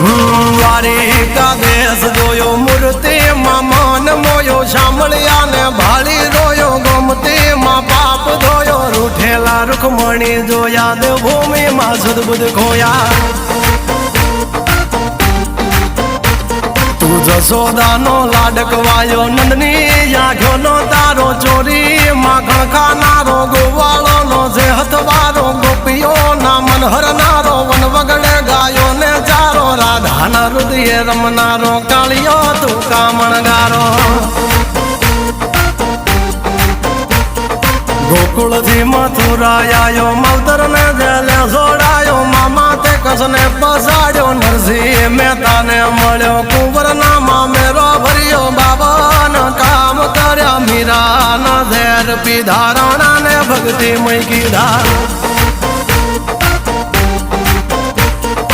દ્વારિકા દેશ જોયો મૂર્તિમાં મન મોયો સાંભળ્યા ને ભાળી રોયો ગોમતીમાં પાપ ધોયો રૂઠેલા રૂખમણી જોયા દેવભૂમિમાં સદબુદ્ધ ખોયા તું જશોદાનો લાડકવાયો નંદની આંખોનો તારો ચોરી માખણ ખાનારો ગોવાળોનો જે હથવારો ગોપીઓના મન હરનારો વન વગડે ગાયો ને ચારો રાધાના હૃદયે રમનારો કાળિયો તું કામણગારો ગોકુળથી મથુરા આયો માવતર ને જેલે જોડાયો મામા તે કસને પસાડ્યો નરસિંહ મહેતાને મળ્યો કુંવરના મામેરો ભર્યો બાબાના કામ કર્યા મીરાના ઝેર પીધા રાણાને ભક્તિ મય કીધા